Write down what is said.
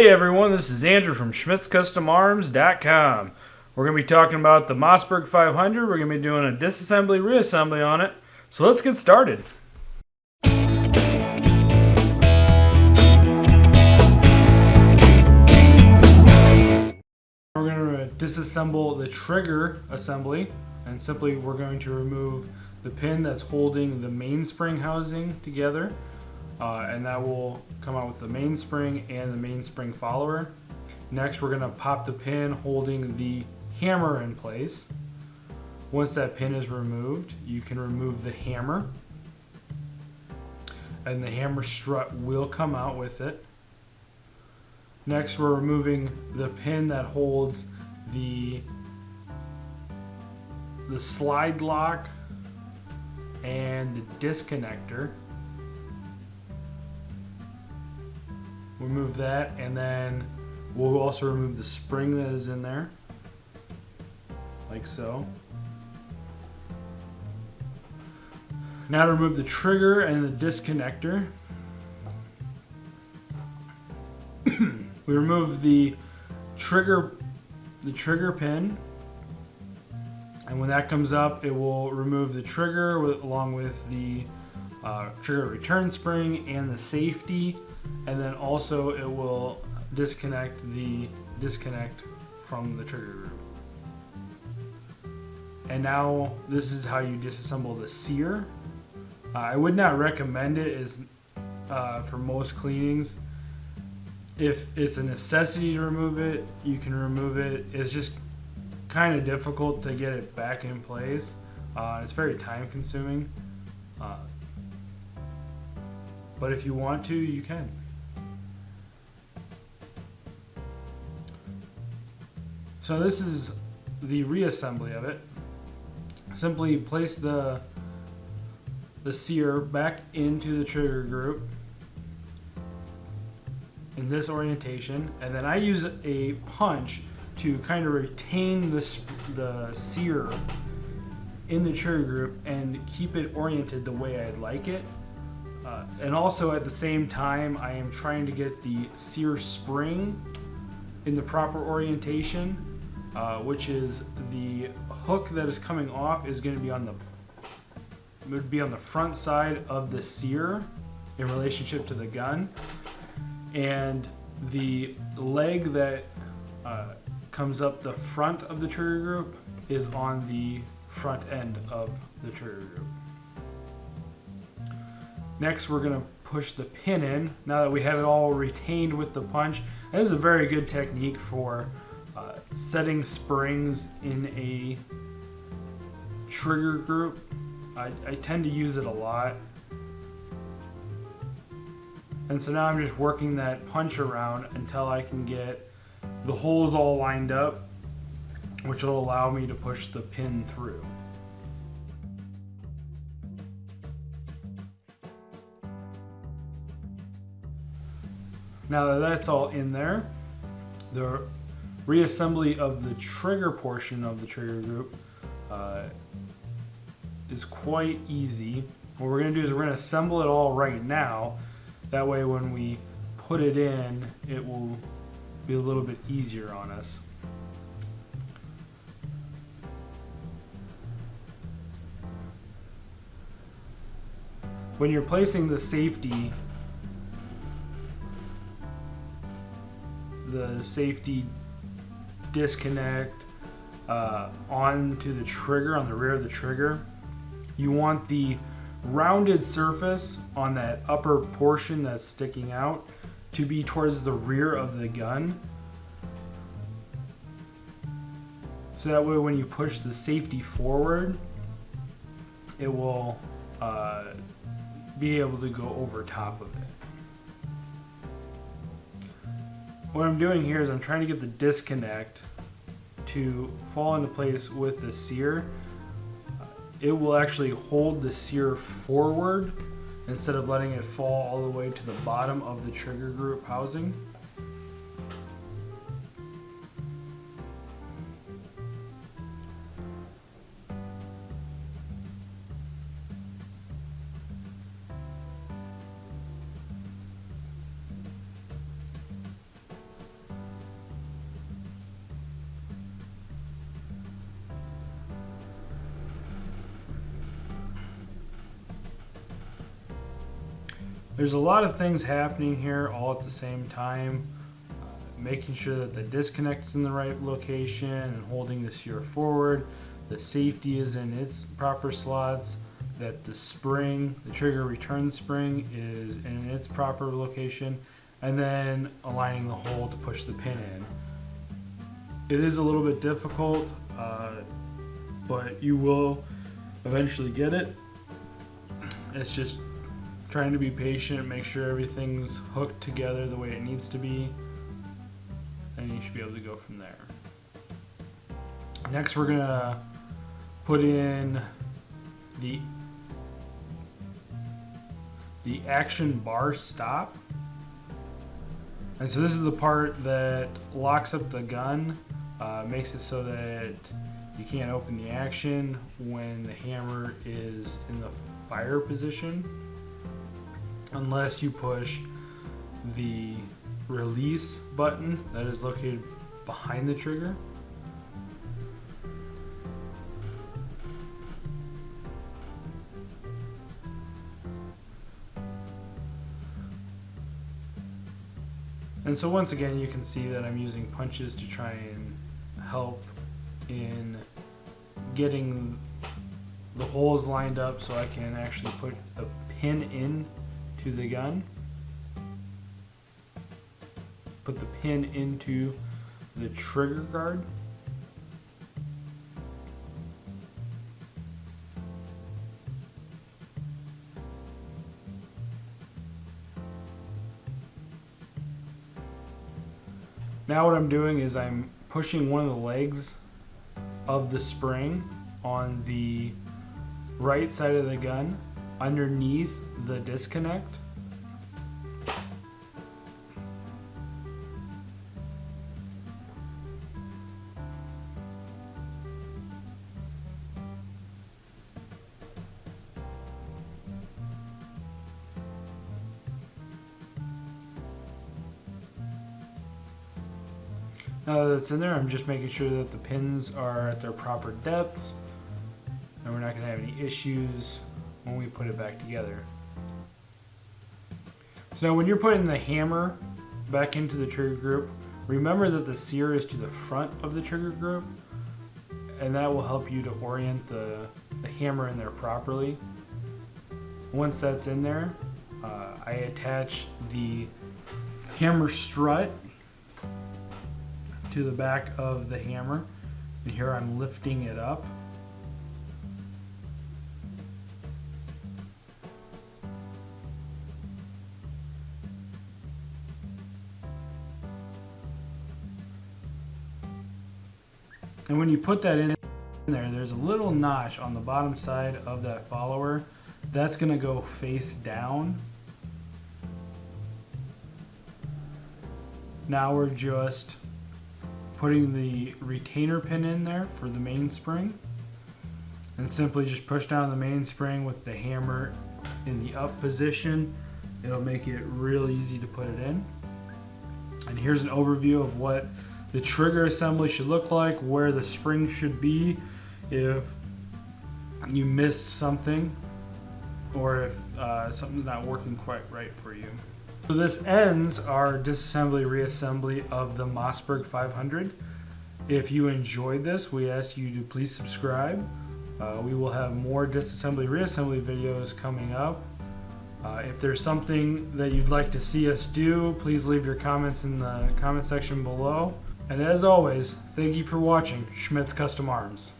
Hey everyone, this is Andrew from SchmitzCustomArms.com. We're going to be talking about the Mossberg 500. We're going to be doing a disassembly, reassembly on it. So let's get started. We're going to disassemble the trigger assembly, and simply we're going to remove the pin that's holding the mainspring housing together. And that will come out with the mainspring and the mainspring follower. Next, we're going to pop the pin holding the hammer in place. Once that pin is removed, you can remove the hammer, and the hammer strut will come out with it. Next, we're removing the pin that holds the slide lock and the disconnector. Remove that, and then we'll also remove the spring that is in there, like so. Now to remove the trigger and the disconnector. We remove the trigger pin, and when that comes up, it will remove the trigger along with the trigger return spring and the safety. And then also it will disconnect the disconnect from the trigger group. And now this is how you disassemble the sear. I would not recommend it for most cleanings. If it's a necessity to remove it, you can remove it. It's just kind of difficult to get it back in place. It's very time consuming. But if you want to, you can. So this is the reassembly of it. Simply place the sear back into the trigger group in this orientation, and then I use a punch to kind of retain the sear in the trigger group and keep it oriented the way I'd like it. And also at the same time, I am trying to get the sear spring in the proper orientation, which is the hook that is coming off is going to be on the front side of the sear in relationship to the gun, and the leg that comes up the front of the trigger group is on the front end of the trigger group. Next, we're going to push the pin in. Now that we have it all retained with the punch, this is a very good technique for setting springs in a trigger group. I tend to use it a lot. And so now I'm just working that punch around until I can get the holes all lined up, which will allow me to push the pin through. Now that that's all in there, the reassembly of the trigger portion of the trigger group is quite easy. What we're going to do is we're going to assemble it all right now. That way when we put it in, it will be a little bit easier on us. When you're placing the safety disconnect onto the trigger, on the rear of the trigger, you want the rounded surface on that upper portion that's sticking out to be towards the rear of the gun. So that way when you push the safety forward, it will be able to go over top of it. What I'm doing here is I'm trying to get the disconnect to fall into place with the sear. It will actually hold the sear forward instead of letting it fall all the way to the bottom of the trigger group housing. There's a lot of things happening here all at the same time. Making sure that the disconnect is in the right location and holding the sear forward. The safety is in its proper slots. That the spring, the trigger return spring, is in its proper location. And then aligning the hole to push the pin in. It is a little bit difficult, but you will eventually get it. It's just trying to be patient, make sure everything's hooked together the way it needs to be, and you should be able to go from there. Next, we're gonna put in the action bar stop. And so this is the part that locks up the gun, makes it so that you can't open the action when the hammer is in the fire position, unless you push the release button that is located behind the trigger. And so once again, you can see that I'm using punches to try and help in getting the holes lined up so I can actually put a pin in to the gun. Put the pin into the trigger guard. Now what I'm doing is I'm pushing one of the legs of the spring on the right side of the gun underneath the disconnect. Now that it's in there, I'm just making sure that the pins are at their proper depths and we're not going to have any issues when we put it back together. So now when you're putting the hammer back into the trigger group, remember that the sear is to the front of the trigger group, and that will help you to orient the hammer in there properly. Once that's in there, I attach the hammer strut to the back of the hammer, and here I'm lifting it up. And when you put that in there, there's a little notch on the bottom side of that follower. That's going to go face down. Now we're just putting the retainer pin in there for the mainspring, and simply just push down the mainspring with the hammer in the up position. It'll make it real easy to put it in. And here's an overview of what the trigger assembly should look like, where the spring should be if you missed something, or if something's not working quite right for you. So this ends our disassembly reassembly of the Mossberg 500. If you enjoyed this, we ask you to please subscribe. We will have more disassembly reassembly videos coming up. If there's something that you'd like to see us do, please leave your comments in the comment section below. And as always, thank you for watching Schmidt's Custom Arms.